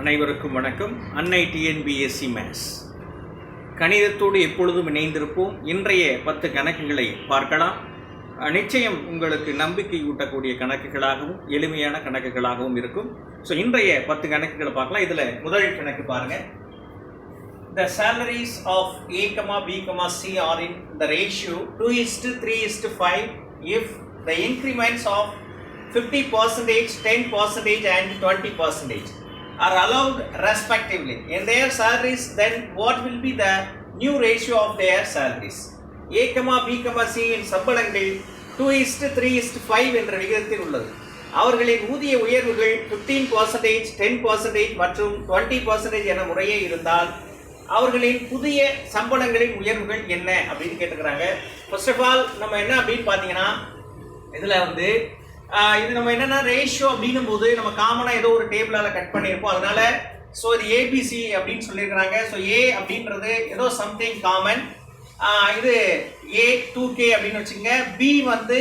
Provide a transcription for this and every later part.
அனைவருக்கும் வணக்கம். அன்னை டிஎன்பிஎஸ்சி மேத்ஸ் கணிதத்தோடு எப்பொழுதும் இணைந்திருப்போம். இன்றைய 10 கணக்குகளை பார்க்கலாம். நிச்சயம் உங்களுக்கு நம்பிக்கை ஊட்டக்கூடிய கணக்குகளாகவும் எளிமையான கணக்குகளாகவும் இருக்கும். ஸோ இன்றைய 10 கணக்குகளை பார்க்கலாம். இதில் முதல் கணக்கு பாருங்க. The salaries of A, B, C are in the ratio 2:3:5 if the increments of 50%, 10% and 20% are allowed respectively in their salaries, then what will be the new ratio of their salaries? A, B, C இன் சம்பளங்கள் 2:3:5 என்ற விகிதத்தில் உள்ளது. அவர்களின் ஊதிய உயர்வுகள் 15%, 10% மற்றும் 20% என முறையே இருந்தால் அவர்களின் புதிய சம்பளங்களின் உயர்வுகள் என்ன அப்படின்னு கேட்டுக்கிறாங்க. ஃபர்ஸ்ட் ஆஃப் ஆல் நம்ம என்ன அப்படின்னு பார்த்தீங்கன்னா, இதில் வந்து இது நம்ம என்னென்னா ரேஷியோ அப்படின்னும் போது நம்ம காமனாக ஏதோ ஒரு டேபிளால் கட் பண்ணியிருப்போம். அதனால ஸோ இது ஏபிசி அப்படின்னு சொல்லியிருக்கிறாங்க. ஸோ ஏ அப்படின்றது ஏதோ சம்திங் காமன். இது ஏ 2K அப்படின்னு வச்சுங்க, பி வந்து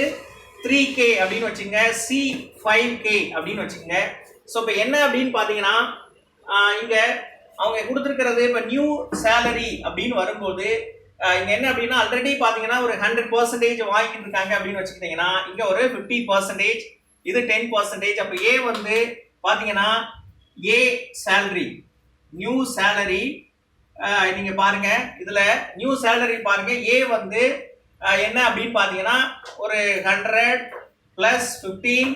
3K அப்படின்னு வச்சுங்க, சி 5K அப்படின்னு வச்சுங்க. ஸோ இப்போ என்ன அப்படின்னு பார்த்தீங்கன்னா, இங்கே அவங்க கொடுத்துருக்கிறது இப்போ நியூ சேலரி அப்படின்னு வரும்போது இங்கே என்ன அப்படின்னா ஆல்ரெடி பார்த்தீங்கன்னா ஒரு 100% வாங்கிட்டு இருக்காங்க அப்படின்னு வச்சுக்கிட்டிங்கன்னா இங்கே ஒரு 50%, இது 10%. அப்போ ஏ வந்து பார்த்தீங்கன்னா ஏ சேலரி நியூ சேலரி நீங்கள் பாருங்கள், இதில் நியூ சேலரி பாருங்கள். ஏ வந்து என்ன அப்படின்னு பார்த்தீங்கன்னா ஒரு 100 + 15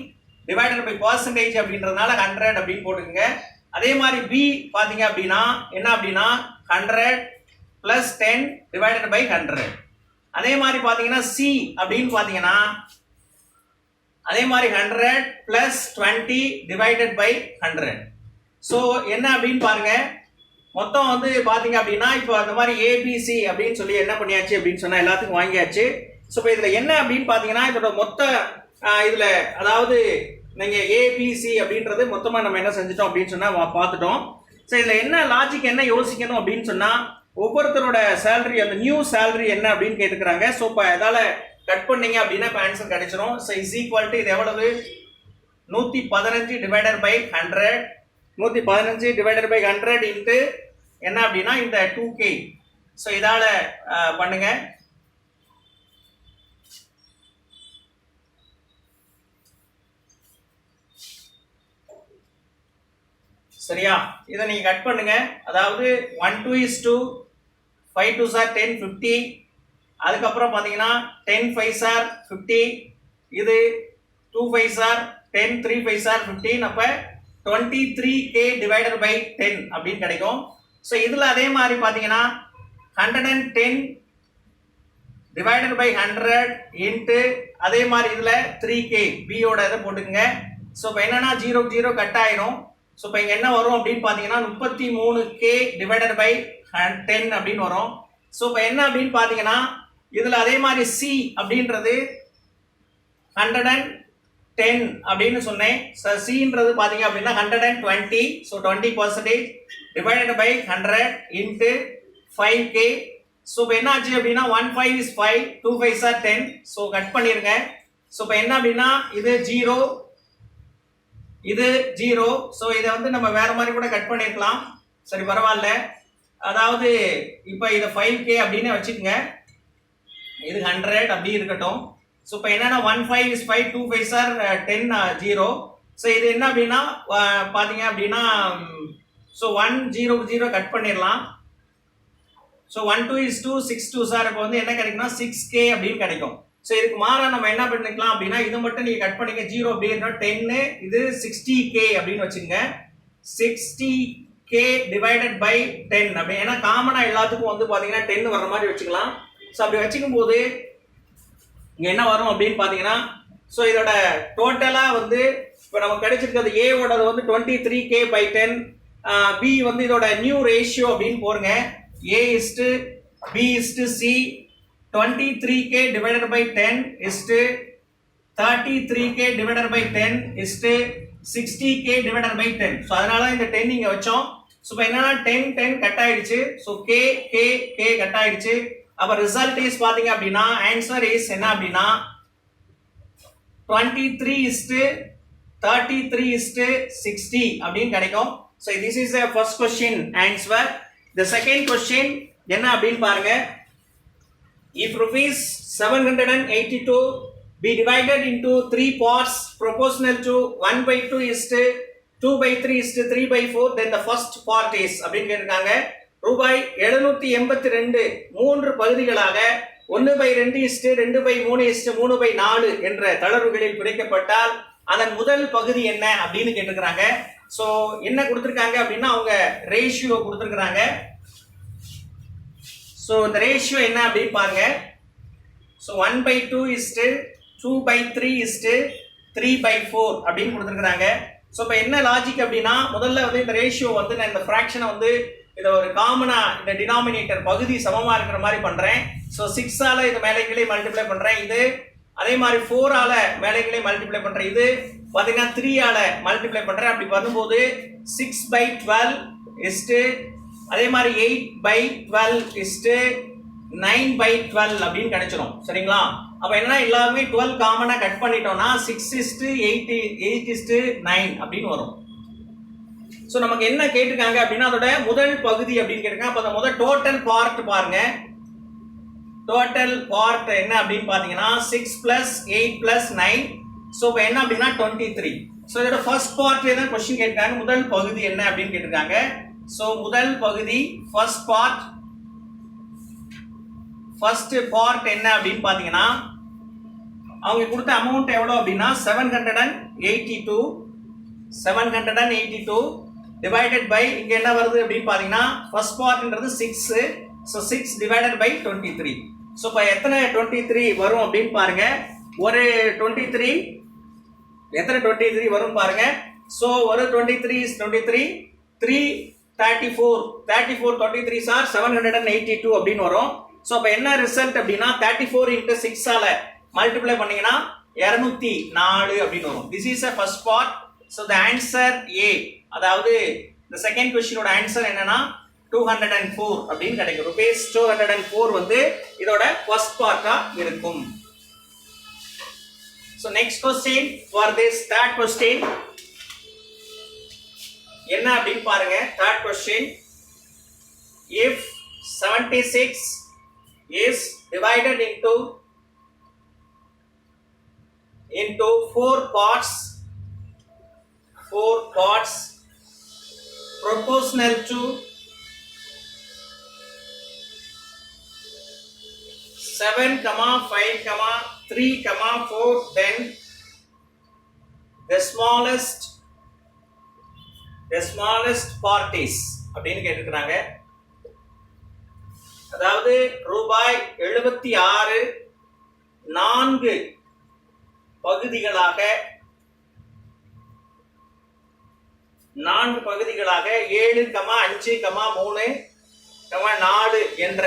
டிவைடட் பை பர்சன்டேஜ் அப்படின்றதுனால 100 அப்படின்னு போட்டுக்கோங்க. அதே மாதிரி பி பார்த்தீங்க அப்படின்னா என்ன அப்படின்னா 100 + 10 டிவைடட் பை 100. அதே மாதிரி பார்த்தீங்கன்னா சி அப்படின்னு பார்த்தீங்கன்னா அதே மாதிரி 100 + 20 டிவைடட் பை 100. ஸோ என்ன அப்படின்னு பாருங்க, மொத்தம் வந்து பார்த்தீங்க அப்படின்னா இப்போ அந்த மாதிரி ஏபிசி அப்படின்னு சொல்லி என்ன பண்ணியாச்சு அப்படின்னு சொன்னால் எல்லாத்துக்கும் வாங்கியாச்சு. ஸோ இப்போ இதில் என்ன அப்படின்னு பார்த்தீங்கன்னா இதோட மொத்த இதில் அதாவது நீங்கள் ஏபிசி அப்படின்றது மொத்தமாக நம்ம என்ன செஞ்சிட்டோம் அப்படின்னு சொன்னால் பார்த்துட்டோம். ஸோ இதில் என்ன லாஜிக் என்ன யோசிக்கணும் அப்படின்னு சொன்னால் ஒவ்வொருத்தரோட சேலரி அந்த நியூ சேலரி என்ன அப்படின்னு கேட்டுக்கிறாங்க. ஸோ இப்போ எதால் கட் பண்ணீங்க அப்படின்னா இப்போ ஆன்சர் கிடைச்சிடும். ஸோ இஸ் ஈக்குவல் டு இது எவ்வளவு 115 divided by 100, 115 divided by 100 into என்ன அப்படின்னா இந்த 2K. ஸோ இதால் பண்ணுங்க. சரியா, இதை நீங்க கட் பண்ணுங்க. அதாவது 1 2 5 2 சார் 10 50, அதுக்கப்புறம் பார்த்தீங்கன்னா 10 5 சார் 50, இது 2 5 சார் 10 3 5 சார் 15. அப்போ 23K டிவைடட் பை 10 அப்படின்னு கிடைக்கும். ஸோ இதில் அதே மாதிரி பார்த்தீங்கன்னா 110 டிவைடட் பை 100 இன்ட்டு அதே மாதிரி இதில் 3K பியோட இதை போட்டுக்குங்க. ஸோ இப்போ என்னன்னா 0 0 கட் ஆயிரும். ஸோ இப்போ இங்கே என்ன வரும் அப்படின்னு பார்த்தீங்கன்னா 33K டிவைடட் பை 10 அப்படின்னு வரும். ஸோ இப்போ என்ன அப்படின்னு பார்த்தீங்கன்னா இதில் அதே மாதிரி சி அப்படின்றது 110 அப்படின்னு சொன்னேன். ஸோ சின்றது பார்த்தீங்க அப்படின்னா 120, so 20% divided by 100 into 5K. So இப்போ என்ன ஆச்சு அப்படின்னா 1 5 is 5, 2 5 are 10. ஸோ கட் பண்ணிருங்க. ஸோ இப்போ என்ன அப்படின்னா இது 0, இது 0. ஸோ இதை வந்து நம்ம வேற மாதிரி கூட கட் பண்ணிருக்கலாம். சரி பரவாயில்ல. அதாவது இப்போ இதை 5K அப்படின்னு வச்சுக்கோங்க, இது 100 அப்படி இருக்கட்டும். ஸோ இப்போ என்னன்னா 1 5 is 5, 2 5 are 10, 0. ஸோ இது என்ன அப்படின்னா பார்த்தீங்க அப்படின்னா ஸோ 1 0 0 கட் பண்ணிடலாம். ஸோ 1 2 is 2, 6 2 சார் இப்போ வந்து என்ன கிடைக்கும்னா 6K அப்படின்னு கிடைக்கும். ஸோ இதுக்கு மாறா நம்ம என்ன பண்ணிக்கலாம் அப்படின்னா இது மட்டும் நீங்கள் கட் பண்ணிக்க 0 அப்படின்னா 10, இது 60K அப்படின்னு வச்சுங்க. 60K டிவைடட் பை 10 அப்படி ஏன்னா காமனாக எல்லாத்துக்கும் வந்து பார்த்தீங்கன்னா 10 வர்ற மாதிரி வச்சுக்கலாம். ஸோ அப்படி வச்சுக்கும் போது இங்கே என்ன வரும் அப்படின்னு பார்த்தீங்கன்னா ஸோ இதோட டோட்டலாக வந்து இப்போ நமக்கு கிடைச்சிருக்கிறது ஏவோட வந்து 23K பை 10, பி வந்து இதோட நியூ ரேஷியோ அப்படின்னு போருங்க. A is to B is to C, 23K divided by 10 is to 33K divided by 10 is to 60K divided by 10. So அதனால இந்த 10 இங்கே வச்சோம். ஸோ இப்போ என்னன்னா 10 10 கட் ஆயிடுச்சு. So K K K cut ஆயிடுச்சு. அப்போ ரிசல்ட் இஸ் பார்த்தீங்க அப்படின்னா ஆன்சர் இஸ் என்ன அப்படின்னா 23 is to 33 is to 60 அப்படின்னு கிடைக்கும். So this is the first question answer. The second question என்ன அப்படின்னு பாருங்க. If rupees 782 be divided into 3 parts proportional to 1/2 is to 2/3 is to 3/4, then the first part is அப்படின்னு கேட்டிருக்காங்க. ரூபாய் 782 மூன்று பகுதிகளாக 1/2 is to 2/3 is to 3/4 என்ற தளர்வுகளில் பிரிக்கப்பட்டால் அதன் முதல் பகுதி என்ன அப்படின்னு கேட்டிருக்காங்க. ஸோ என்ன கொடுத்துருக்காங்க அப்படின்னா அவங்க ரேஷியோ கொடுத்துருக்காங்க. ஸோ இந்த ரேஷியோ என்ன அப்படின்னு பாருங்க. So 1/2 is to 2/3 is to 3/4 அப்படின்னு கொடுத்துருக்காங்க. ஸோ இப்போ என்ன லாஜிக் அப்படின்னா முதல்ல வந்து இந்த ரேஷியோ வந்து நான் இந்த ஃப்ராக்ஷனை வந்து இதை ஒரு காமனா இந்த டினாமினேட்டர் பகுதி சமமா இருக்கிற மாதிரி பண்றேன். ஸோ 6ஆல இந்த மேலைகளை மல்டிப்ளை பண்றேன். இது அதே மாதிரி 4ஆல மேலைகளை மல்டிப்ளை பண்றேன். இது பார்த்தீங்கன்னா 3ஆல மல்டிப்ளை பண்றேன். அப்படி பண்ணும்போது 6/12 is to அதே மாதிரி 8/12 is to 9/12 அப்படின்னு கிடைச்சிரும். சரிங்களா? அப்ப என்ன எல்லாமே 12 காமனா கட் பண்ணிட்டோம்னா 6 is to 8 is to 9 அப்படின்னு வரும். ஸோ நமக்கு என்ன கேட்டிருக்காங்க அப்படின்னா அதோட முதல் பகுதி அப்படின்னு கேட்டிருக்காங்க. அப்போ அந்த முதல் டோட்டல் பார்ட் பாருங்க. டோட்டல் பார்ட் என்ன அப்படின்னு பார்த்தீங்கன்னா 6 + 8 + 9. ஸோ இப்போ என்ன அப்படின்னா 23. ஸோ இதோட ஃபர்ஸ்ட் பார்ட்ல தான் கொஸ்டின் கேட்டிருக்காங்க. முதல் பகுதி என்ன அப்படின்னு கேட்டிருக்காங்க. ஸோ முதல் பகுதி ஃபர்ஸ்ட் பார்ட் என்ன அப்படின்னு பார்த்தீங்கன்னா அவங்க கொடுத்த அமௌண்ட் எவ்வளோ அப்படின்னா 782 டிவைடட் பை இங்க என்ன வருது அப்படின்னு பாத்தீங்கன்னா ஃபர்ஸ்ட் பார்ட்ன்றது 6. So 6 divided by 23. ஸோ இப்போ எத்தனை 23 வரும் அப்படின்னு பாருங்க. ஒரு 23 எத்தனை 23 வரும் பாருங்க. ஸோ ஒரு 23 is 23 3 34 23 சார் 782 அப்படின்னு வரும். ஸோ அப்போ என்ன ரிசல்ட் அப்படின்னா 34 × 6ஆல மல்டிப்ளை பண்ணீங்கன்னா 204 அப்படின்னு வரும். This is a first part. So the answer A, அதாவது the second question ஓட ஆன்சர் என்னன்னா 204 அப்படின்னு கிடைக்கும். rupees 204 வந்து இதோட first part-ஆ இருக்கும். So next question for this third question என்ன அப்படின்னு பாருங்க. third question, if 76 is divided into 4 parts proportional to 7, 5, 3, 4, then the smallest part is அப்படின்னு கேட்டிருக்காங்க. அதாவது ரூபாய் 76 4 பகுதிகளாக 7, 5, 3, 4 என்ற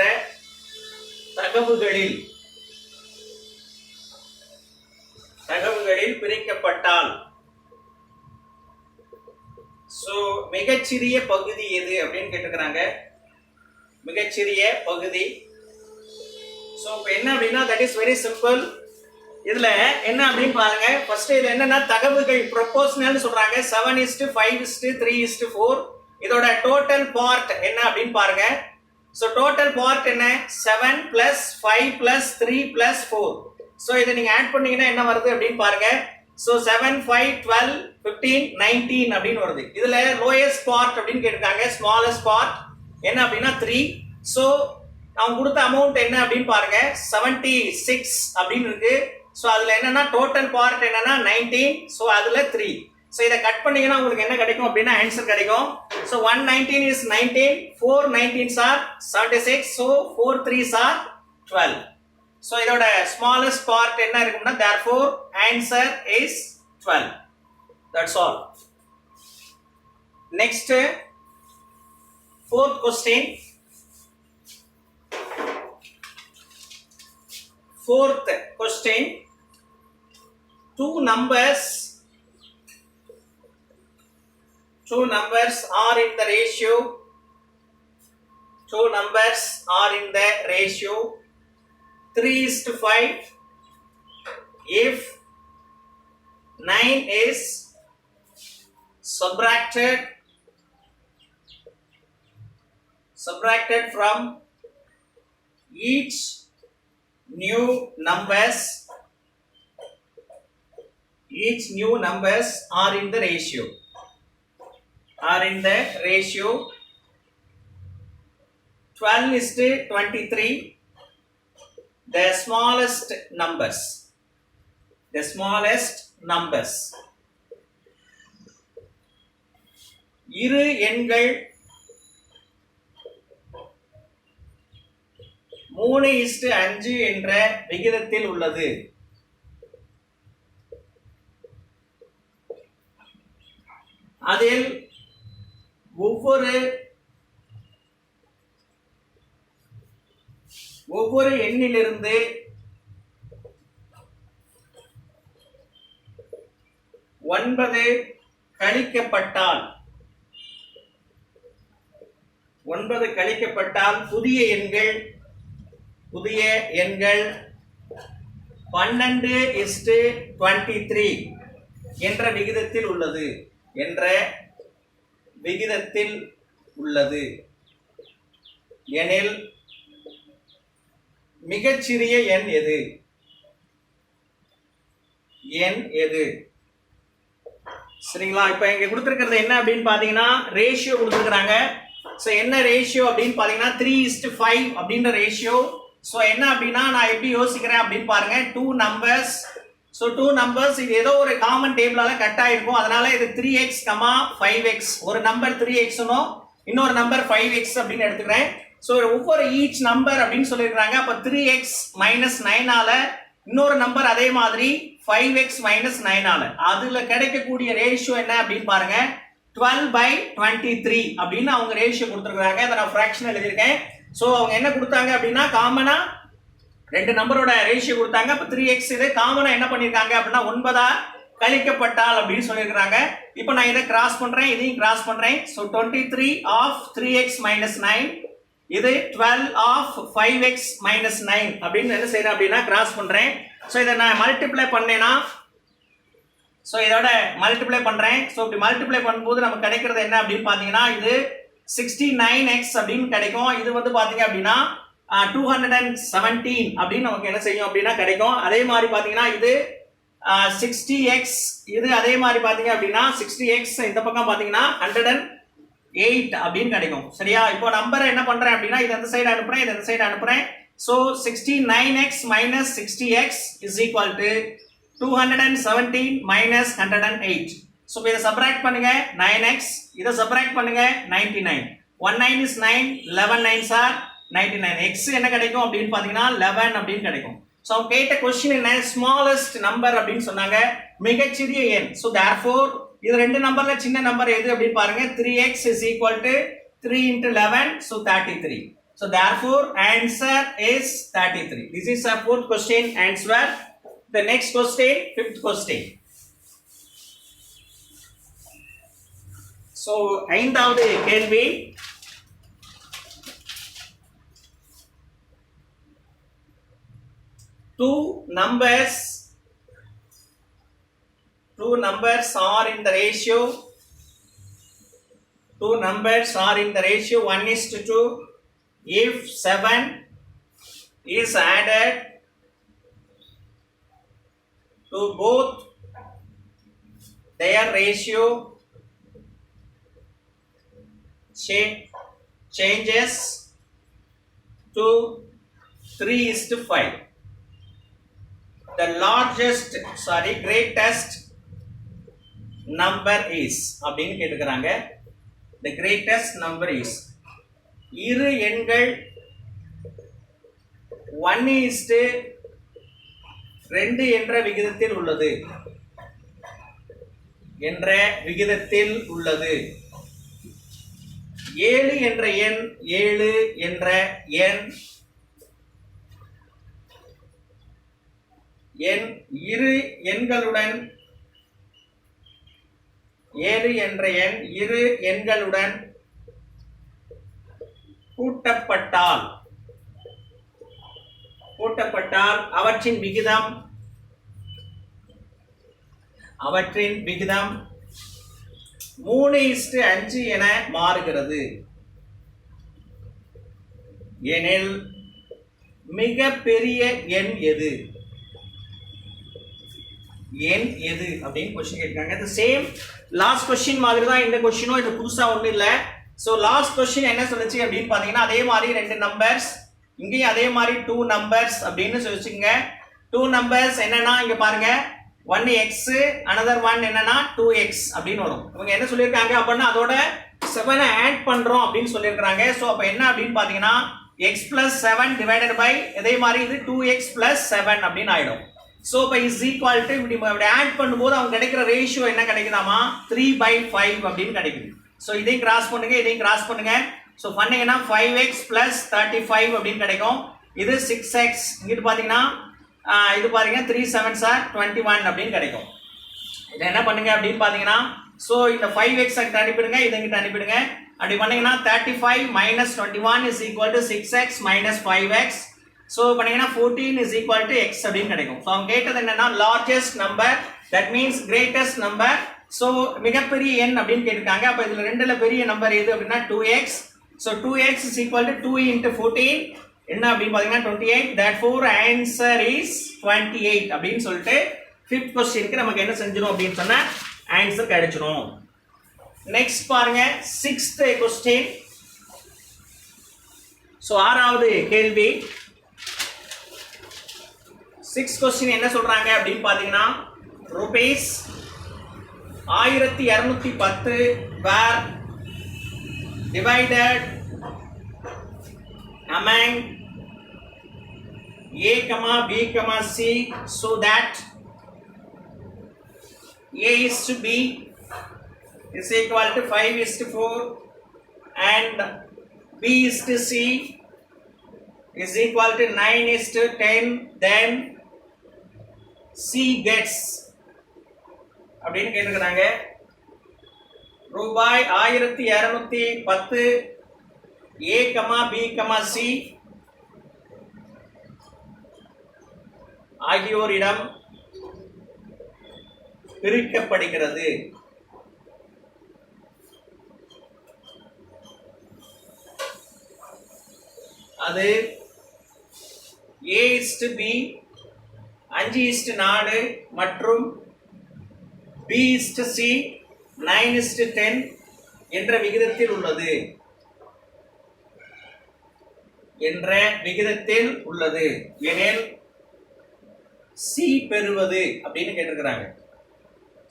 தகவுகளில் பிரிக்கப்பட்டால் சோ மிகச்சிறிய பகுதி எது அப்படின்னு கேட்டிருக்காங்க. மிகச்சிறிய பகுதி. சோ இப்போ என்ன அப்படின்னா தட் இஸ் வெரி சிம்பிள். இதுல என்ன அப்படின்னு பாருங்க. ஃபர்ஸ்ட் இது என்னன்னா தகவுகள் ப்ரொபோர்ஷனல் சொல்றாங்க. 7:5:3:4. இதோட டோட்டல் பார்ட் என்ன அப்படின்னு பாருங்க. சோ டோட்டல் பார்ட் என்ன 7 + 5 + 3 + 4. சோ இதை நீங்க ஆட் பண்ணீங்கன்னா என்ன வருது அப்படின்னு பாருங்க. சோ 7, 5, 12, 15, 19 அப்படின்னு வருது. இதுல லோயஸ்ட் பார்ட் அப்படின்னு கேட்டிருக்காங்க. ஸ்மாலஸ்ட் பார்ட் என்ன அப்படின்னா 3. சோ அவங்க கொடுத்த அமௌண்ட் என்ன அப்படின்னு பாருங்க 76 அப்படின்னு இருக்கு. சோ அதுல என்னன்னா டோட்டல் பார்ட் என்னன்னா 19. சோ அதுல 3. சோ இத கட் பண்ணீங்கன்னா உங்களுக்கு என்ன கிடைக்கும் அப்படின்னா ஆன்சர் கிடைக்கும். So 119 is 19, 4 19s are 76. So 4 3s are 12. So இதோட ஸ்மாலஸ்ட் பார்ட் என்ன இருக்கும்னா therefore answer is 12. That's all. Next, fourth question. Fourth question, two numbers are in the ratio. Two numbers are in the ratio 3:5. If 9 is subtracted subtracted from each new numbers are in the ratio 12:23, the smallest numbers. இரு எண்கள் 3:5 என்ற விகிதத்தில் உள்ளது. அதில் ஒவ்வொரு எண்ணிலிருந்து 9 கழிக்கப்பட்டால் புதிய எண்கள் 12:23 என்ற விகிதத்தில் உள்ளது எனில் மிகச்சிறிய எண் எது? சரிங்களா? இப்போ இங்க கொடுத்திருக்கிறது என்ன அப்படின்னு பாத்தீங்கன்னா ரேஷியோ கொடுத்திருக்காங்க. சோ என்ன ரேஷியோ அப்படின்னு பாத்தீங்கன்னா 3:5 அப்படின்ற ரேஷியோ. சோ என்ன அப்படின்னா நான் எப்படி யோசிக்கிறேன் அப்படின்னு பாருங்க. 2 நம்பர்ஸ். சோ 2 நம்பர்ஸ் இது ஏதோ ஒரு காமன் டேபிளால கட் ஆயிருக்கும். அதனால இது 3x, 5x. ஒரு நம்பர் 3x னோ இன்னொரு நம்பர் 5x அப்படின்னு எடுத்துக்கிறேன். சோ ஒவ்வொரு ஈச் நம்பர் அப்படின்னு சொல்லிருக்காங்க. அப்ப 3x - 9 ஆல இன்னொரு நம்பர் அதே மாதிரி 5x - 9 ஆல அதுல கிடைக்கக்கூடிய ரேஷியோ என்ன அப்படின்னு பாருங்க. 12/23 அப்படின்னு அவங்க ரேஷியோ கொடுத்திருக்காங்க. அதை நான் ஃபிராக்ஷன் எழுதியிருக்கேன். சோ அவங்க என்ன கொடுத்தாங்க அப்படின்னா காமனா ரெண்டு நம்பரோட ரேஷியோ கொடுத்தாங்க. அப்ப 3x இது காமனா என்ன பண்ணிருக்காங்க அப்படின்னா 9 கழிக்கப்பட்டால் அப்படின்னு சொல்லியிருக்காங்க. இப்போ நான் இதை கிராஸ் பண்றேன், இதையும் கிராஸ் பண்றேன். சோ 23 of 3x - 9 இது 12 of 5x - 9 அப்படின்னு என்ன செய்யறேன் அப்படின்னா கிராஸ் பண்றேன். சோ இதை நான் மல்டிப்ளை பண்ணேனா சோ இதோட மல்டிப்ளை பண்றேன். சோ இப்படி மல்டிப்ளை பண்ணும்போது நமக்கு கிடைக்கிறது என்ன அப்படின்னு பாத்தீங்கன்னா இது 69x அப்படின்னு கிடைக்கும். இது வந்து பாத்தீங்க அப்படின்னா 217 அப்படின்னு நமக்கு என்ன செய்யும் அப்படின்னா கிடைக்கும். அதே மாதிரி பாத்தீங்கன்னா இது 60x இது அதே மாதிரி பாத்தீங்க அப்படின்னா 60x இந்த பக்கம் பாத்தீங்கன்னா 108 அப்படின்னு கிடைக்கும். சரியா? இப்போ நம்பரை என்ன பண்றேன் அப்படின்னா இது அந்த சைடு அனுப்புறேன், இது அந்த சைடு அனுப்புறேன். So 69x - 60x is equal to 217 minus 108. So இத சப்ட்ராக்ட் பண்ணுங்க 9x, இத சப்ட்ராக்ட் பண்ணுங்க 99. 19 is 9, 11 9s are 99. x என்ன கிடைக்கும் அப்படின்னு பாத்தீங்கன்னா 11 அப்படின்னு கிடைக்கும். சோ அவங்க கேட்ட क्वेश्चन என்ன smallest number அப்படின்னு சொன்னாங்க, மிகச்சிறிய எண். சோ therefore இது ரெண்டு நம்பர்ல சின்ன நம்பர் எது அப்படின்னு பாருங்க. 3x is equal to 3 into 11, so 33. So therefore answer is 33. This is our fourth question answer. The next question, fifth question. So ஐந்தாவது கேள்வி. Two numbers are in the ratio 1:2. If 7 is added to both, their ratio changes to 3:5. The greatest number is அப்படின்னு கேட்டுக்கிறாங்க. The greatest number is இரு எண்கள் 1:2 என்ற விகிதத்தில் உள்ளது. 7 என்ற எண் இரு எண்களுடன் கூட்டப்பட்டால் அவற்றின் விகிதம் 3:5 என மாறுகிறது. எனில் மிக பெரிய எண் எது? எண் எது அப்படின்னு கொஸ்டின் கேட்காங்க. இது சேம் லாஸ்ட் கொஸ்டின் மாதிரி தான் இந்த கொஸ்டினும், இது புதுசா ஒன்றும் இல்லை. ஸோ லாஸ்ட் கொஸ்டின் என்ன சொல்லுச்சு அப்படின்னு பார்த்தீங்கன்னா, அதே மாதிரி 2 நம்பர்ஸ், இங்கேயும் அதே மாதிரி 2 நம்பர்ஸ் அப்படின்னு சொல்லிச்சுங்க. 2 நம்பர்ஸ் என்னன்னா இங்க பாருங்க, 1x அனதர் 1 என்னன்னா 2x அப்படின்னு வரும். இவங்க என்ன சொல்லியிருக்காங்க அப்படின்னா அதோட 7 ஆட் பண்றோம் அப்படின்னு சொல்லியிருக்காங்க. ஸோ அப்போ என்ன அப்படின்னு பார்த்தீங்கன்னா x plus 7 divided by இதே மாதிரி இது 2x plus 7 அப்படின்னு ஆயிடும். ஸோ இப்போ இஸ் ஈக்குவல் டு இப்படி ஆட் பண்ணும்போது அவங்க கிடைக்கிற ரேஷியோ என்ன கிடைக்குதாமா 3/5 அப்படின்னு கிடைக்குது. ஸோ இதையும் கிராஸ் பண்ணுங்க, இதையும் கிராஸ் பண்ணுங்க. ஸோ பண்ணீங்கன்னா 5x plus 35 அப்படின்னு கிடைக்கும். இது 6x, இங்கிட்டு பார்த்தீங்கன்னா இது பாருங்க 3 7s are 21 அப்படின்னு கிடைக்கும். இதை என்ன பண்ணுங்க அப்படின்னு பார்த்தீங்கன்னா, ஸோ இந்த 5x அங்கிட்ட அனுப்பிடுங்க, இதை இங்கிட்ட அனுப்பிடுங்க. அப்படி பண்ணீங்கன்னா 35 minus 21 is equal to 6x minus 5x. So பண்ணீங்கன்னா 14 is equal to x அப்படின்னு கிடைக்கும். ஸோ அவங்க கேட்டது என்னன்னா largest number, that means greatest number. So மிகப்பெரிய எண் அப்படின்னு கேட்டிருக்காங்க. அப்போ இதில் ரெண்டுல பெரிய நம்பர் எது அப்படின்னா 2x. So 2x is equal to 2 into 14 என்ன அப்படின்னு பார்த்தீங்கன்னா 28. therefore answer is 28 அப்படின்னு சொல்லிட்டு 5th கொஸ்டினுக்கு நமக்கு என்ன செஞ்சிடும் அப்படின்னு சொன்னா ஆன்சர் கிடைச்சிடும். நெக்ஸ்ட் பாருங்க 6th கொஸ்டின். ஸோ 6வது கேள்வி. 6th கொஸ்டின் என்ன சொல்றாங்க அப்படின்னு பார்த்தீங்கன்னா, rupees 1210 were divided among A, B, C so that A is to B is equal to 5:4 and B is to C is equal to 9:10, then C gets அப்படின்னு கேட்டிருக்கிறாங்க. ரூபாய் 1210 A, B, C ஆகியோரிடம் பிரிக்கப்படுகிறது. அது A is to B 5:4 மற்றும் B is to C 9:10 என்ற விகிதத்தில் உள்ளது. எனில் C பெறுவது அப்படின்னு கேட்டிருக்கிறாங்க.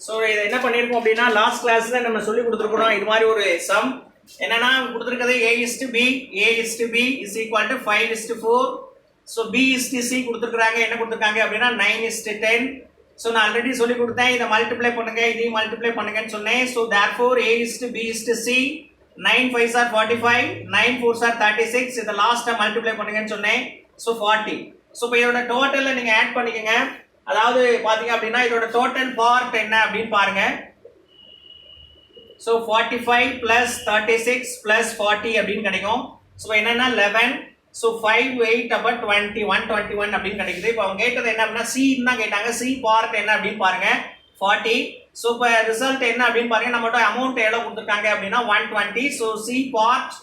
ஸோ இதை என்ன பண்ணியிருக்கோம் அப்படின்னா லாஸ்ட் கிளாஸ்ல நம்ம சொல்லி கொடுத்துருக்கோம். இது மாதிரி ஒரு சம் என்னன்னா கொடுத்துருக்கிறது A is to B is equal to 5:4. So B is to C கொடுத்துருக்காங்க. என்ன கொடுத்துருக்காங்க அப்படின்னா 9:10. ஸோ நான் ஆல்ரெடி சொல்லி கொடுத்தேன், இதை மல்டிப்ளை பண்ணுங்க, இதையும் மல்டிப்ளை பண்ணுங்கன்னு சொன்னேன். So therefore A is to B is to C 9 5s are 45, 9 4s are 36. இதை லாஸ்ட்டா மல்டிப்ளை பண்ணுங்கன்னு சொன்னேன். ஸோ 40. ஸோ இப்போ இதோட டோட்டலை நீங்க ஆட் பண்ணிக்கங்க. அதாவது பாத்தீங்க அப்படின்னா இதோட டோட்டல் பார்ட் என்ன அப்படின்னு பாருங்க. ஸோ 45 plus 36 plus 40 அப்படின்னு கிடைக்கும். ஸோ என்னன்னா 11. ஸோ 5 8 அப்போ 21 அப்படின்னு கிடைக்குது. இப்போ அவங்க கேட்டது என்ன அப்படின்னா C தான் கேட்டாங்க. C பார்ட் என்ன அப்படின்னு பாருங்க 40. ஸோ இப்போ ரிசல்ட் என்ன அப்படின்னு பாருங்க, நம்மகிட்ட அமௌண்ட் எவ்வளோ கொடுத்துருக்காங்க அப்படின்னா 120. So C part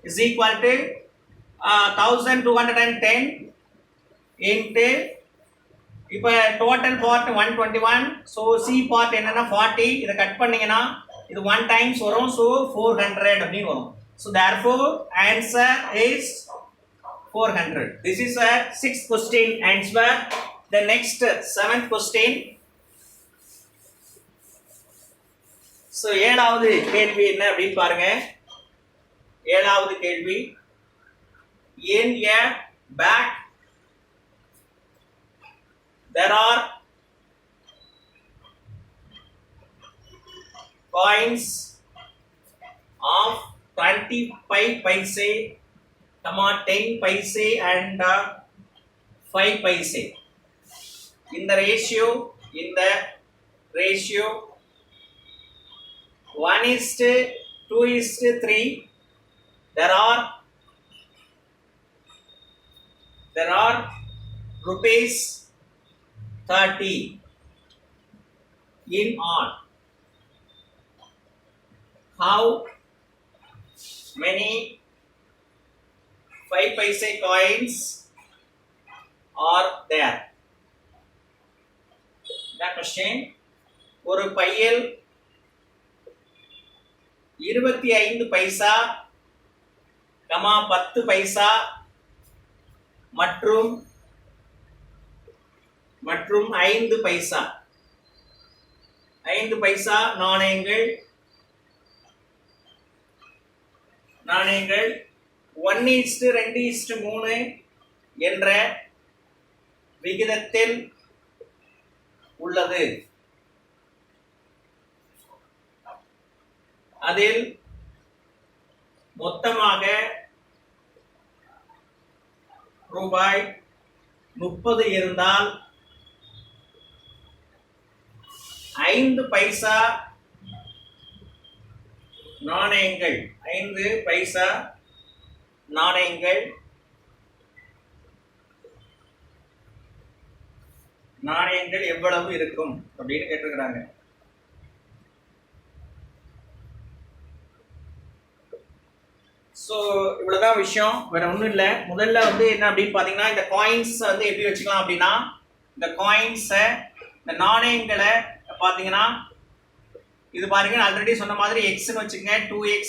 is equal to 1210 into இப்போ total part 121. So C part என்னன்னா 40. இதை கட் பண்ணீங்கன்னா இது 1 டைம்ஸ் வரும். ஸோ 400 அப்படின்னு வரும். So therefore answer is 400. This is a 6th question answer. The next 7th question. So 7வது கேள்வி என்ன அப்படின்னு பாருங்க. 7வது கேள்வி, in a bag there are coins of 25 paise, 10 paise and 5 paise. In the ratio 1:2:3. There are rupees 30 in all. How many 5 paise coins are there. That question. ஒரு பையில் 25 பைசா, 10 பைசா மற்றும் 5 பைசா 5 பைசா நாணயங்கள் 1:2:3 என்ற விகிதத்தில் உள்ளது. அதில் மொத்தமாக ரூபாய் 30 இருந்தால் 5 பைசா நாணயங்கள் 5 பைசா நாணயங்கள் எவ்வளவு இருக்கும் அப்படின்னு கேட்டிருக்கிறாங்க. ஸோ இவ்வளவுதான் விஷயம், வேற ஒன்றும் இல்லை. முதல்ல வந்து என்ன அப்படின்னு பார்த்தீங்கன்னா, இந்த காயின்ஸ் வந்து எப்படி வச்சுக்கலாம் அப்படின்னா, இந்த காயின்ஸை இந்த நாணயங்களை பார்த்தீங்கன்னா இது பாருங்க, ஆல்ரெடி சொன்ன மாதிரி எக்ஸ்ன்னு வச்சுக்கங்க, 2x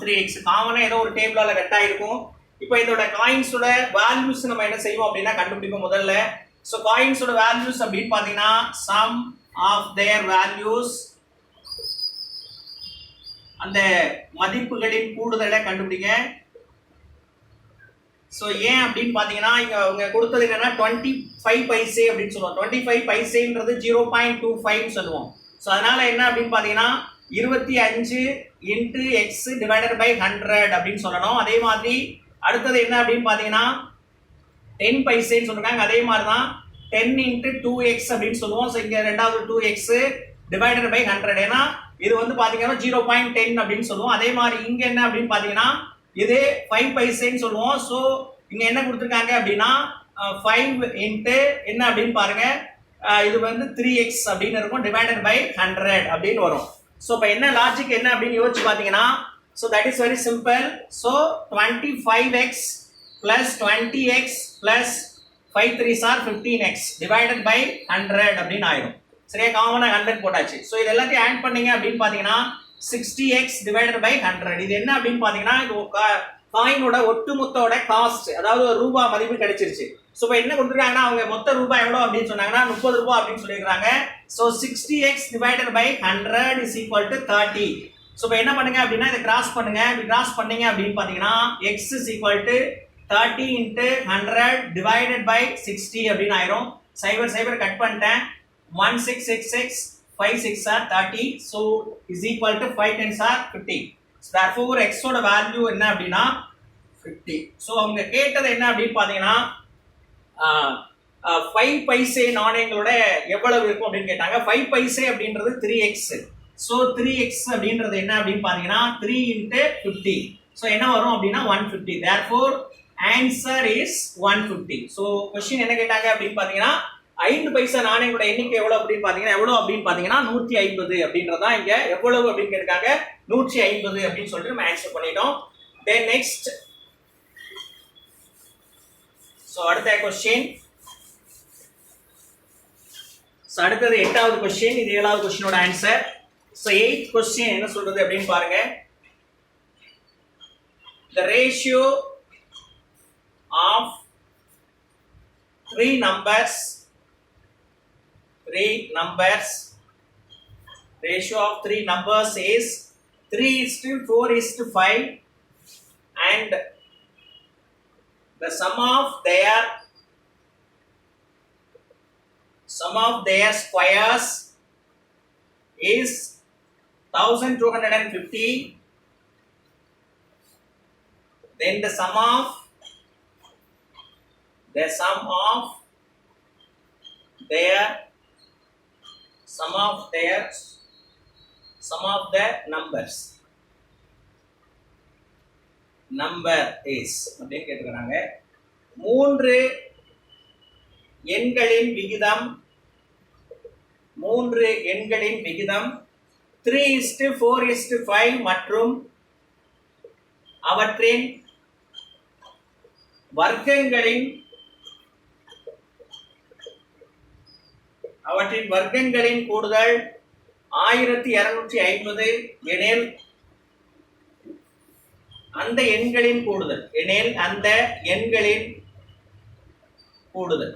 3x காமனாக ஏதோ ஒரு டேபிளால கட் ஆயிருக்கும். இப்போ இதோட காயின்ஸோட வேல்யூஸ் நம்ம என்ன செய்வோம் அப்படின்னா கண்டுபிடிப்போம் முதல்ல. ஸோ காயின்ஸோட வேல்யூஸ் அப்படின்னு பார்த்தீங்கன்னா சம் ஆஃப் தேர் வேல்யூஸ், அந்த மதிப்புகளின் கூடுதலை கண்டுபிடிங்க. ஸோ ஏன் அப்படின்னு பார்த்தீங்கன்னா இங்க அவங்க கொடுத்தது என்னன்னா 25 பைசே அப்படின்னு சொல்லுவோம். 25 பைசேன்றது 0.25 சொல்லுவோம். ஸோ அதனால என்ன அப்படின்னு பார்த்தீங்கன்னா 25 இன்ட்டு எக்ஸ் டிவைடட் பை 100 அப்படின்னு சொல்லணும். அதே மாதிரி அடுத்தது என்ன அப்படின்னு பார்த்தீங்கன்னா 10 பைசேன்னு சொல்றாங்க. அதே மாதிரி தான் 10 இன்ட்டு 2x அப்படின்னு சொல்லுவோம். ஸோ இங்க ரெண்டாவது 2x டிவைடட் பை 100, ஏன்னா இது வந்து பாத்தீங்கன்னா 0.10 அப்படின்னு சொல்லுவோம். அதே மாதிரி இங்க என்ன அப்படின்னு பாத்தீங்கன்னா இது 5 பைசேன்னு சொல்லுவோம். ஸோ இங்க என்ன கொடுத்துருக்காங்க அப்படின்னா 5 இன்ட்டு என்ன அப்படின்னு பாருங்க, இது வந்து 3x அப்படின்னு இருக்கும் டிவைடட் பை 100 அப்படின்னு வரும். ஸோ இப்போ என்ன லாஜிக் என்ன அப்படின்னு யோசிச்சு பாத்தீங்கன்னா, so that is very simple. So 25x plus 20x plus 5 3s are 15x divided by 100 அப்படின்னு ஆயிரும். சரியா, காமனா 100 போட்டாச்சு. ஸோ இது எல்லாத்தையும் ஆட் பண்ணீங்க அப்படின்னு பாத்தீங்கன்னா 60x டிவைடட் பை 100. இது என்ன அப்படின்னு பாத்தீங்கன்னா இது காயினோட ஒட்டுமொத்தோட காஸ்ட், அதாவது ஒரு ரூபாய் மதிப்பு கிடைச்சிருச்சு. ஸோ இப்போ என்ன கொடுத்துருக்காங்கன்னா அவங்க மொத்த ரூபாய் எவ்வளோ அப்படின்னு சொன்னாங்கன்னா 30 ரூபாய் அப்படின்னு சொல்லியிருக்காங்க. So 60x divided by 100 is equal to 30. So இப்போ என்ன பண்ணுங்க அப்படின்னா இதை கிராஸ் பண்ணுங்க. இப்படி கிராஸ் பண்ணீங்க அப்படின்னு பார்த்தீங்கன்னா x is equal to 30 into 100 divided by 60 அப்படின்னு ஆயிரும். 0 கட் பண்ணிட்டேன். 1 6 6 6 5 6 are 30. So is equal to 5 10s are 50. So therefore x ஓட வேல்யூ என்ன அப்படின்னா 50. ஸோ அவங்க கேட்டது என்ன அப்படின்னு பார்த்தீங்கன்னா 5 பைசே நாணயங்களோட எவ்வளவு இருக்கும் அப்படின்னு கேட்டாங்க. 5 பைசே அப்படின்றது 3x. ஸோ 3x அப்படின்றது என்ன அப்படின்னு பார்த்தீங்கன்னா 3 இன்ட்டு 50. ஸோ என்ன வரும் அப்படின்னா 150. therefore answer is 150. So question என்ன கேட்டாங்க அப்படின்னு பார்த்தீங்கன்னா 5 பைசா நாணயங்களோட எண்ணிக்கை எவ்வளவு அப்படின்னு பார்த்தீங்கன்னா 150 அப்படின்றதான் இங்க எவ்வளவு அப்படின்னு கேட்டாங்க. 150 அப்படின்னு சொல்லிட்டு நம்ம ஆன்சர் பண்ணிட்டோம். then next, so அடுத்த क्वेश्चन, so அடுத்தது 8வது क्वेश्चन, இது 7வது क्वेश्चनோட ஆன்சர். so 8th question என்ன சொல்றது அப்படின்னு பாருங்க. the ratio of three numbers, ratio of three numbers is 3:4:5 and the sum of their squares is 1250. then the sum of their number is அப்படினு கேட்டிருக்காங்க. 3 எண்களின் விகிதம் 3:4:5 மற்றும் அவற்றின் வர்க்கங்களின் அவற்றின் வர்க்கங்களின் கூடுதல் 1250 எனில் அந்த எண்களின் கூடுதல்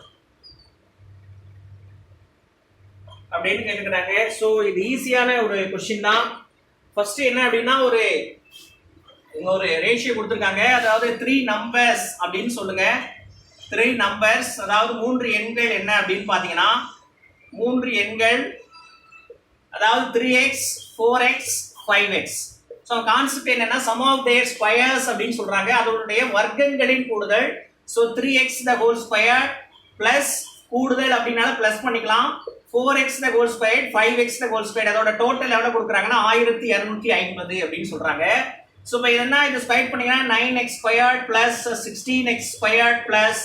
அப்படின்னு கேட்டுக்கிறாங்க. ஸோ இது ஈஸியான ஒரு கொஸ்டின் தான். ஃபர்ஸ்ட் என்ன அப்படின்னா ஒரு ரேஷியோ கொடுத்துருக்காங்க. அதாவது 3 நம்பர்ஸ் அப்படின்னு சொல்லுங்க. 3 நம்பர்ஸ் அதாவது 3 எண்கள் என்ன அப்படின்னு பார்த்தீங்கன்னா 3 எண்கள் அதாவது 3x 4x 5x. So concept என்னன்னா சம் ஆஃப் தேர் ஸ்கொயர்ஸ் அப்படின்னு சொல்றாங்க. அதனுடைய வர்க்கங்களின் கூடுதல். So 3x the whole square plus கூடுதல் அப்படின்னால பிளஸ் பண்ணிக்கலாம் 4x the whole square 5x the whole square. அதோட டோட்டல் எவ்வளவு கொடுக்குறாங்கன்னா 1250 அப்படின்னு சொல்றாங்க. ஸோ இப்போ என்ன இது ஸ்கொயர் பண்ணீங்கன்னா 9x squared plus 16x squared plus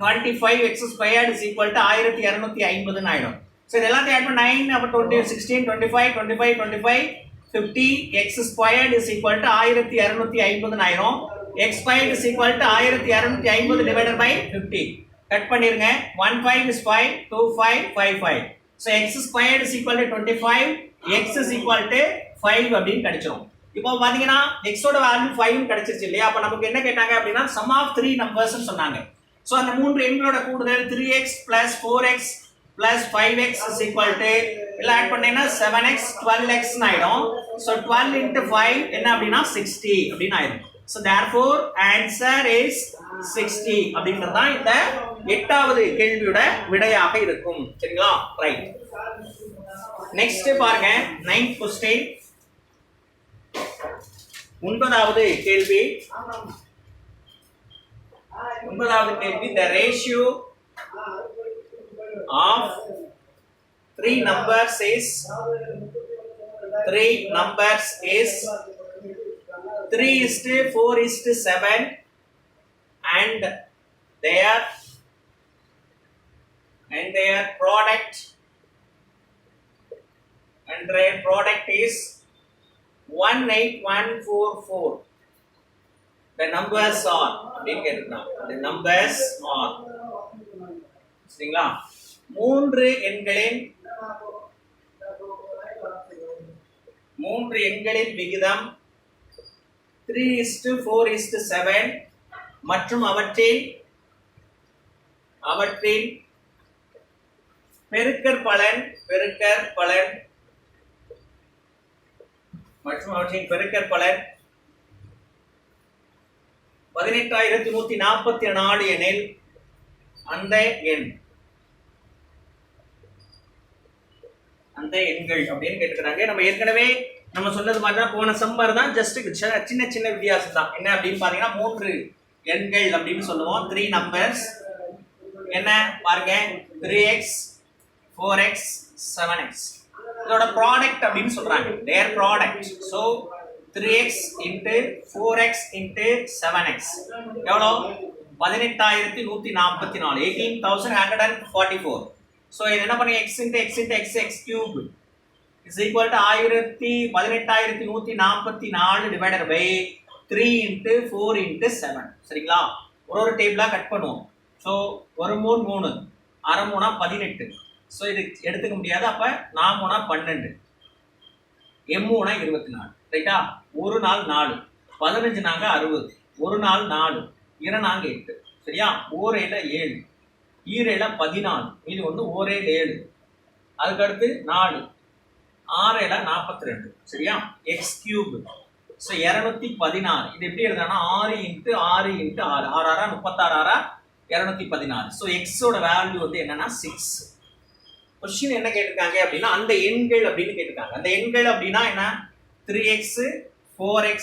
25x squared is equal to 1250 ஆயிடும். ஸோ இது எல்லாத்தையும் ஆட் பண்ண 9 அப்போ 20 16 25 25 25 50 x squared is equal to 1250 ஆயிரும். x squared is equal to 1250 divided by 50. Cut பண்ணிருங்க 1 5 is 5 2 5 5 5. So x squared is equal to 25, x is equal to 5 அப்படின்னு கிடைச்சிரும். இப்போ பாத்தீங்கன்னா x ஓட வேல்யூ 5 கிடைச்சிருச்சு இல்லையா? அப்ப நமக்கு என்ன கேட்டாங்க அப்படின்னா sum of 3 numbers னு சொன்னாங்க. சோ அந்த மூன்று எண்களோட கூடுதல் 3x plus 4x plus 5x is equal to இல்ல ஆட் பண்ணீங்கன்னா 7x 12x னு ஆயிடும். சோ 12 into 5 என்ன அப்படின்னா 60 அப்படின்னு ஆயிடும். So therefore answer is 60 அப்படின்றது தான் இந்த 8வது கேள்வியோட விடையாக இருக்கும். சரிங்களா? ரைட். நெக்ஸ்ட் பாருங்க 9th question. 9வது கேள்வி the ratio of 3 numbers is 3:4:7 and their product is 18144. The numbers are சரிங்களா? மூன்று எண்களின் விகிதம் 3:4:7 மற்றும் அவற்றின் பெருக்கற்பலன் மற்றும் அவற்றின் பெருக்கற்பலன் 18144 எனில் அந்த எண்கள் அப்படின்னு கேட்டுக்கிறாங்க. நம்ம ஏற்கனவே நம்ம சொன்னது மாதிரி தான் போன சம்மர் தான், ஜஸ்ட் சின்ன வித்தியாசம் தான். என்ன அப்படின்னு பாத்தீங்கன்னா 3 எண்கள் அப்படின்னு சொல்லுவோம். 3 நம்பர்ஸ் என்ன பாருங்க 3x 4x 7x இதோட ப்ராடக்ட் அப்படின்னு சொல்றாங்க. their product. so 3x into 4x into 7x எவ்வளோ 18144 18144. so இது என்ன பண்ணுங்க x into x into x x cube is equal to 18144 divided by 3 into 4 into 7. சரிங்களா? ஒரு டேபிளா கட் பண்ணுவோம். ஸோ ஒரு 3 அரை 3 18. ஸோ இது எடுத்துக்க முடியாது. அப்ப 4 12 3 24. ரைட்டா? ஒரு நாள் 4 15 நாங்க 60 ஒரு நாள் 4 2 நாங்க 8. சரியா? ஓரேல 7 ஈரேல 14 இது ஒன்று ஓரேல 7 அதுக்கு அடுத்து 4 6 42. சரியா? X cube. ஸோ 216 இது எப்படி எழுதுனா 6 into 6 into 6 6 6 36 216. ஸோ எக்ஸோட வேல்யூ வந்து என்னன்னா 6. கொஸ்டின் என்ன கேட்டிருக்காங்க அப்படின்னா அந்த எண்கள் அப்படின்னு கேட்டிருக்காங்க. அந்த எண்கள் அப்படின்னா என்ன 3x 4x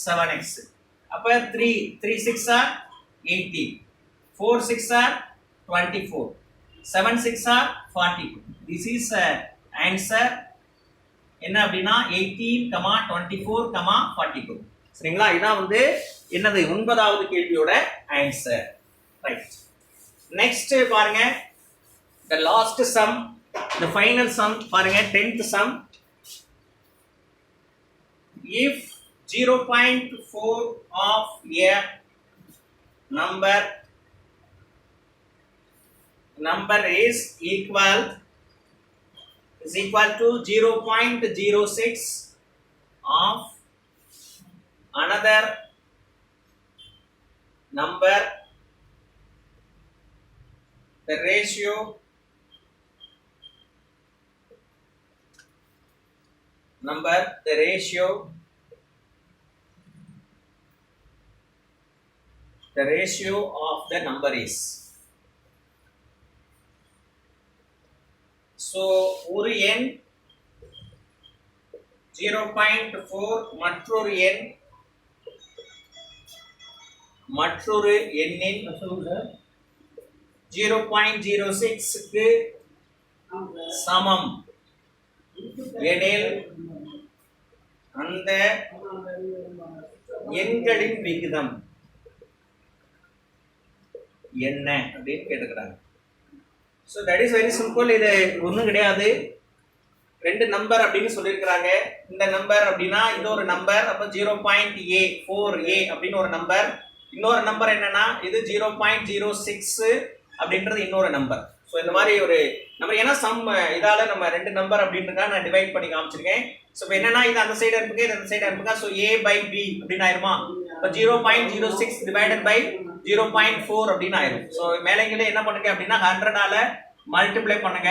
7x. அப்ப 3 6 are 18 4 6 are 24 7 6 are 42. this is answer என்ன அப்படின்னா 18, 24, 42. சரிங்களா? இதான் வந்து என்னது 9வது கேள்வியோட ஆன்சர். ரைட். நெக்ஸ்ட் பாருங்க the last sum, the final sum பாருங்க 10th sum. if 0.4 of a number is equal to 0.06 of another number. The ratio of the number is. So ஒரு எண் 0.4 மற்றொரு எண்ணின் 0.06 க்கு சமம் எனில் அந்த எண்களின் விகிதம் என்ன அப்படின்னு கேட்டுக்கிறாங்க. So that is very simple. இது ஒன்றும் கிடையாது. ரெண்டு நம்பர் அப்படின்னு சொல்லியிருக்கிறாங்க. இந்த நம்பர் அப்படின்னா இன்னொரு நம்பர், அப்போ 0.4a அப்படின்னு ஒரு நம்பர். இன்னொரு நம்பர் என்னன்னா இது 0.06 அப்படின்றது இன்னொரு நம்பர். ஸோ இந்த மாதிரி ஒரு நம்பர், ஏன்னா சம் இதால நம்ம ரெண்டு நம்பர் அப்படின்றத நான் டிவைட் பண்ணி காமிச்சிருக்கேன். ஸோ இப்போ என்னன்னா இது அந்த சைடு அனுப்புங்க, இது அந்த சைடு அனுப்புங்க. ஸோ a by b அப்படின்னு ஆயிருமா? இப்போ 0.06 டிவைடட் பை 0.4 அப்படின்னு ஆயிரும். ஸோ மேலேங்களே என்ன பண்ணுங்க அப்படின்னா 100ஆல மல்டிப்ளை பண்ணுங்க.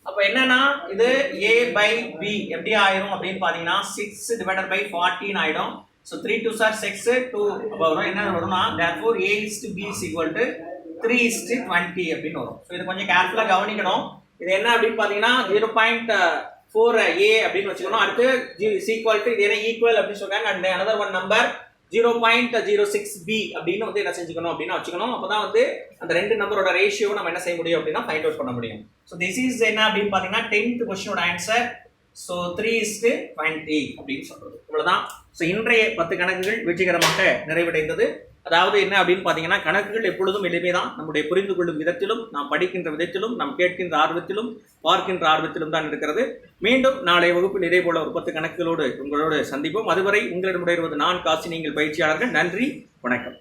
அப்போ என்னன்னா இது a by b எப்படி ஆயிரும் அப்படின்னு பார்த்தீங்கன்னா 6 டிவைடட் பை 14 ஆயிடும். ஸோ 3 2s are 6 2 வரும். என்ன வரும்னா therefore a is to b is equal to 3:20 அப்படின்னு வரும். ஸோ இது கொஞ்சம் கேர்ஃபுல்லாக கவனிக்கணும். இது என்ன அப்படின்னு பார்த்தீங்கன்னா 0.4a அப்படின்னு வச்சுக்கணும். அடுத்து ஈக்குவல் டு இது என்ன ஈக்குவல் அப்படின்னு சொல்றாங்க. And another one number 0.06b அப்படின்னு வந்து என்ன செஞ்சுக்கணும் அப்படின்னா வச்சுக்கணும். அப்பதான் வந்து அந்த ரெண்டு நம்பரோட ரேஷியோ நம்ம என்ன செய்ய முடியும் அப்படின்னா ஃபைண்ட் அவுட் பண்ண முடியும். ஸோ திஸ் இஸ் என்ன அப்படின்னு பார்த்தீங்கன்னா 10th கொஸ்டினோட ஆன்சர். ஸோ 3:20 அப்படின்னு சொல்றது. இவ்வளவுதான். ஸோ இன்றைய 10 கணக்குகள் வெற்றிகரமாக நிறைவடைந்தது. அதாவது என்ன அப்படின்னு பார்த்தீங்கன்னா கணக்குகள் எப்பொழுதும் எளிமைதான். நம்முடைய புரிந்து கொள்ளும் விதத்திலும், நாம் படிக்கின்ற விதத்திலும், நாம் கேட்கின்ற ஆர்வத்திலும், பார்க்கின்ற ஆர்வத்திலும் தான் இருக்கிறது. மீண்டும் நாளை வகுப்பில் இதே போல ஒரு 10 கணக்குகளோடு உங்களோடு சந்திப்போம். அதுவரை உங்களிடமுடைய நான் காசி, நீங்கள் பயிற்சியாளர்கள். நன்றி, வணக்கம்.